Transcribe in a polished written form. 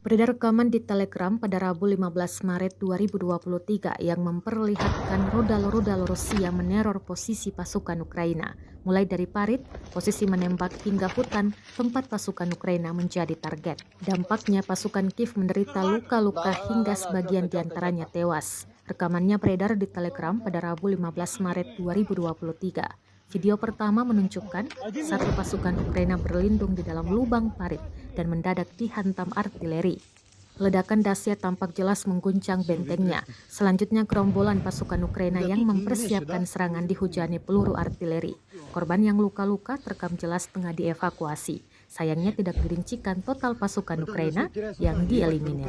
Beredar rekaman di Telegram pada Rabu 15 Maret 2023 yang memperlihatkan rudal-rudal Rusia meneror posisi pasukan Ukraina. Mulai dari parit, posisi menembak hingga hutan, tempat pasukan Ukraina menjadi target. Dampaknya pasukan Kiev menderita luka-luka hingga sebagian diantaranya tewas. Rekamannya beredar di Telegram pada Rabu 15 Maret 2023. Video pertama menunjukkan satu pasukan Ukraina berlindung di dalam lubang parit dan mendadak dihantam artileri. Ledakan dahsyat tampak jelas mengguncang bentengnya. Selanjutnya gerombolan pasukan Ukraina yang mempersiapkan serangan dihujani peluru artileri. Korban yang luka-luka terekam jelas tengah dievakuasi. Sayangnya tidak dirincikan total pasukan Ukraina yang dieliminir.